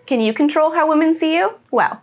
Can you control how women see you? Well,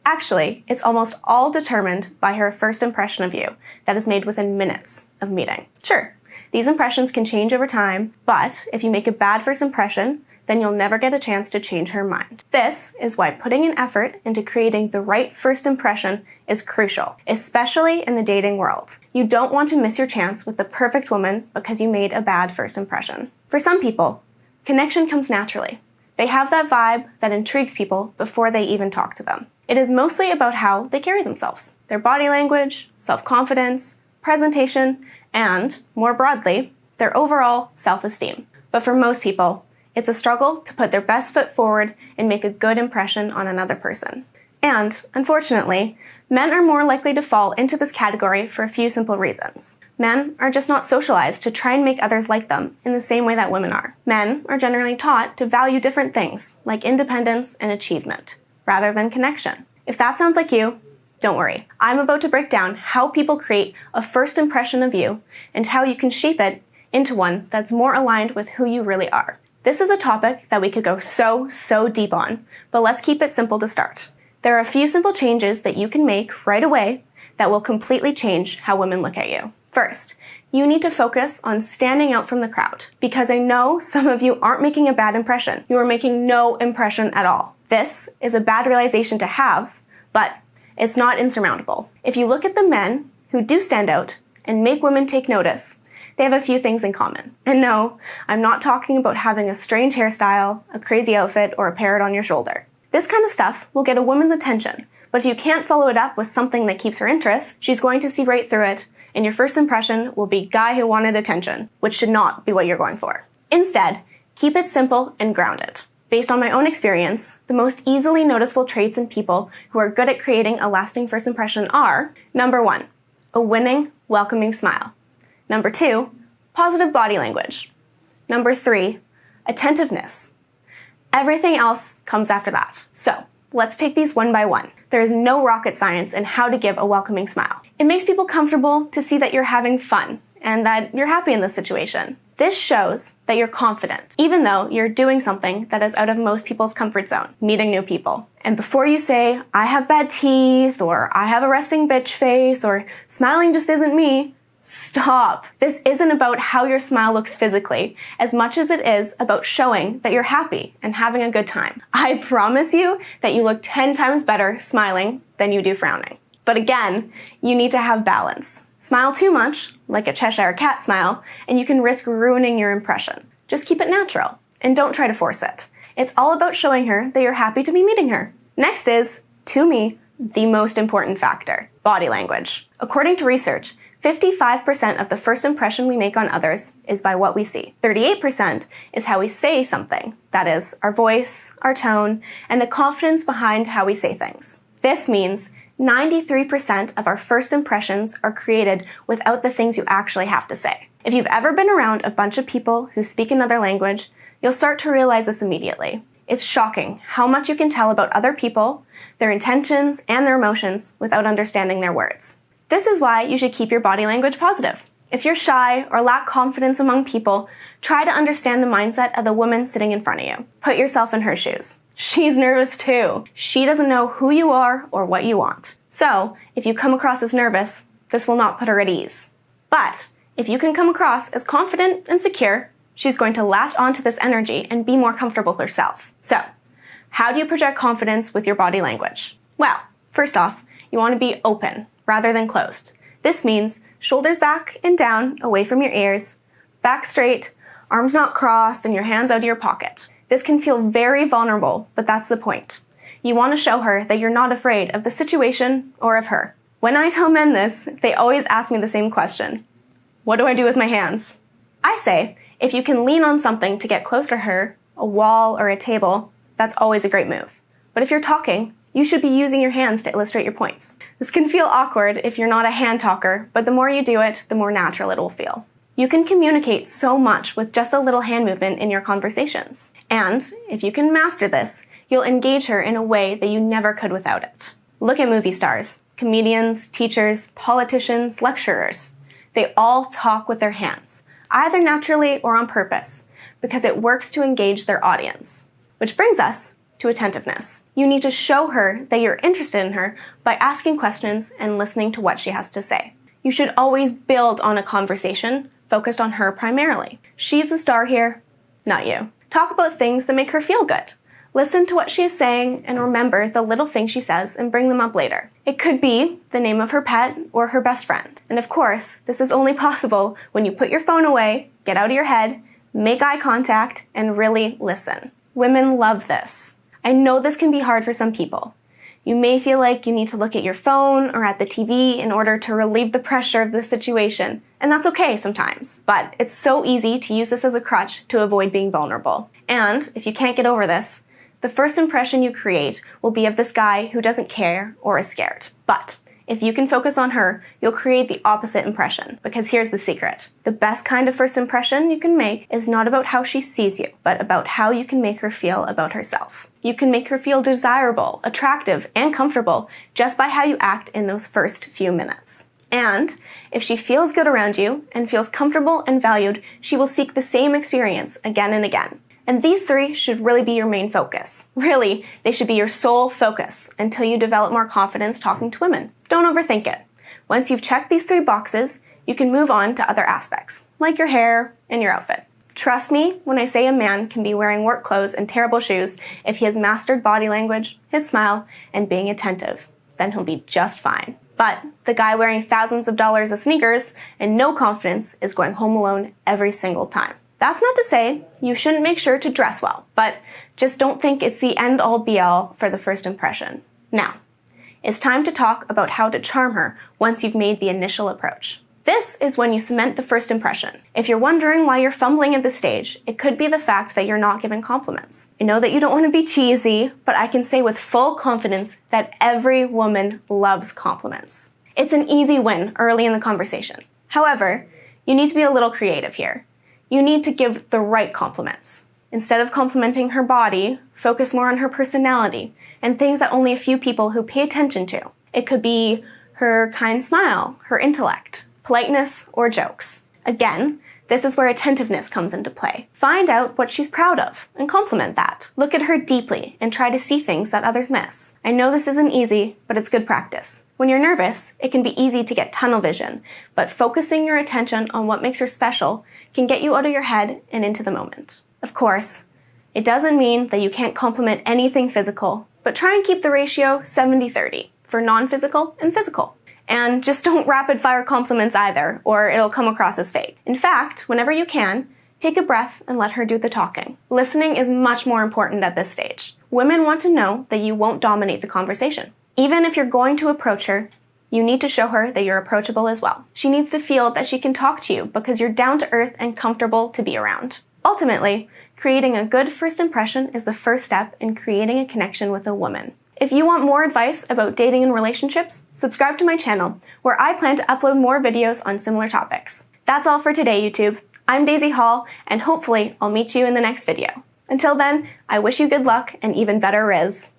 actually, it's almost all determined by her first impression of you that is made within minutes of meeting. Sure, these impressions can change over time, but if you make a bad first impression, then you'll never get a chance to change her mind. This is why putting an effort into creating the right first impression is crucial, especially in the dating world. You don't want to miss your chance with the perfect woman because you made a bad first impression. For some people, connection comes naturally. They have that vibe that intrigues people before they even talk to them. It is mostly about how they carry themselves, their body language, self-confidence, presentation, and, more broadly, their overall self-esteem. But for most people, it's a struggle to put their best foot forward and make a good impression on another person. And, unfortunately, men are more likely to fall into this category for a few simple reasons. Men are just not socialized to try and make others like them in the same way that women are. Men are generally taught to value different things, like independence and achievement, rather than connection. If that sounds like you, don't worry. I'm about to break down how people create a first impression of you and how you can shape it into one that's more aligned with who you really are. This is a topic that we could go so deep on, but let's keep it simple to start. There are a few simple changes that you can make right away that will completely change how women look at you. First, you need to focus on standing out from the crowd, because I know some of you aren't making a bad impression. You are making no impression at all. This is a bad realization to have, but it's not insurmountable. If you look at the men who do stand out and make women take notice, they have a few things in common. And no, I'm not talking about having a strange hairstyle, a crazy outfit, or a parrot on your shoulder. This kind of stuff will get a woman's attention, but if you can't follow it up with something that keeps her interest, she's going to see right through it, and your first impression will be guy who wanted attention, which should not be what you're going for. Instead, keep it simple and grounded. Based on my own experience, the most easily noticeable traits in people who are good at creating a lasting first impression are: number 1, a winning, welcoming smile. Number 2, positive body language. Number 3, attentiveness. Everything else comes after that. So, let's take these one by one. There is no rocket science in how to give a welcoming smile. It makes people comfortable to see that you're having fun and that you're happy in this situation. This shows that you're confident, even though you're doing something that is out of most people's comfort zone, meeting new people. And before you say, I have bad teeth, or I have a resting bitch face, or smiling just isn't me, stop. This isn't about how your smile looks physically, as much as it is about showing that you're happy and having a good time. I promise you that you look 10 times better smiling than you do frowning. But again, you need to have balance. Smile too much, like a Cheshire cat smile, and you can risk ruining your impression. Just keep it natural, and don't try to force it. It's all about showing her that you're happy to be meeting her. Next is, to me, the most important factor: body language. According to research, 55% of the first impression we make on others is by what we see. 38% is how we say something. That is, our voice, our tone, and the confidence behind how we say things. This means 93% of our first impressions are created without the things you actually have to say. If you've ever been around a bunch of people who speak another language, you'll start to realize this immediately. It's shocking how much you can tell about other people, their intentions, and their emotions without understanding their words. This is why you should keep your body language positive. If you're shy or lack confidence among people, try to understand the mindset of the woman sitting in front of you. Put yourself in her shoes. She's nervous too. She doesn't know who you are or what you want. So, if you come across as nervous, this will not put her at ease. But, if you can come across as confident and secure, she's going to latch onto this energy and be more comfortable herself. So, how do you project confidence with your body language? Well, first off, you want to be open rather than closed. This means shoulders back and down, away from your ears, back straight, arms not crossed, and your hands out of your pocket. This can feel very vulnerable, but that's the point. You want to show her that you're not afraid of the situation or of her. When I tell men this, they always ask me the same question: what do I do with my hands? I say, if you can lean on something to get close to her, a wall or a table, that's always a great move. But if you're talking, you should be using your hands to illustrate your points. This can feel awkward if you're not a hand talker, but the more you do it, the more natural it will feel. You can communicate so much with just a little hand movement in your conversations. And if you can master this, you'll engage her in a way that you never could without it. Look at movie stars, comedians, teachers, politicians, lecturers. They all talk with their hands, either naturally or on purpose, because it works to engage their audience. Which brings us to attentiveness. You need to show her that you're interested in her by asking questions and listening to what she has to say. You should always build on a conversation focused on her primarily. She's the star here, not you. Talk about things that make her feel good. Listen to what she is saying and remember the little things she says and bring them up later. It could be the name of her pet or her best friend. And of course, this is only possible when you put your phone away, get out of your head, make eye contact, and really listen. Women love this. I know this can be hard for some people. You may feel like you need to look at your phone or at the TV in order to relieve the pressure of the situation, and that's okay sometimes. But it's so easy to use this as a crutch to avoid being vulnerable. And if you can't get over this, the first impression you create will be of this guy who doesn't care or is scared. But if you can focus on her, you'll create the opposite impression. Because here's the secret. The best kind of first impression you can make is not about how she sees you, but about how you can make her feel about herself. You can make her feel desirable, attractive, and comfortable just by how you act in those first few minutes. And if she feels good around you and feels comfortable and valued, she will seek the same experience again and again. And these three should really be your main focus. Really, they should be your sole focus until you develop more confidence talking to women. Don't overthink it. Once you've checked these 3 boxes, you can move on to other aspects, like your hair and your outfit. Trust me when I say a man can be wearing work clothes and terrible shoes if he has mastered body language, his smile, and being attentive. Then he'll be just fine. But the guy wearing thousands of dollars of sneakers and no confidence is going home alone every single time. That's not to say you shouldn't make sure to dress well, but just don't think it's the end-all be-all for the first impression. Now, it's time to talk about how to charm her once you've made the initial approach. This is when you cement the first impression. If you're wondering why you're fumbling at this stage, it could be the fact that you're not giving compliments. I know that you don't want to be cheesy, but I can say with full confidence that every woman loves compliments. It's an easy win early in the conversation. However, you need to be a little creative here. You need to give the right compliments. Instead of complimenting her body, focus more on her personality and things that only a few people who pay attention to. It could be her kind smile, her intellect, politeness, or jokes. Again, this is where attentiveness comes into play. Find out what she's proud of and compliment that. Look at her deeply and try to see things that others miss. I know this isn't easy, but it's good practice. When you're nervous, it can be easy to get tunnel vision, but focusing your attention on what makes her special can get you out of your head and into the moment. Of course, it doesn't mean that you can't compliment anything physical, but try and keep the ratio 70-30 for non-physical and physical. And just don't rapid-fire compliments either, or it'll come across as fake. In fact, whenever you can, take a breath and let her do the talking. Listening is much more important at this stage. Women want to know that you won't dominate the conversation. Even if you're going to approach her, you need to show her that you're approachable as well. She needs to feel that she can talk to you because you're down to earth and comfortable to be around. Ultimately, creating a good first impression is the first step in creating a connection with a woman. If you want more advice about dating and relationships, subscribe to my channel, where I plan to upload more videos on similar topics. That's all for today, YouTube. I'm Daisy Hall, and hopefully I'll meet you in the next video. Until then, I wish you good luck and even better riz.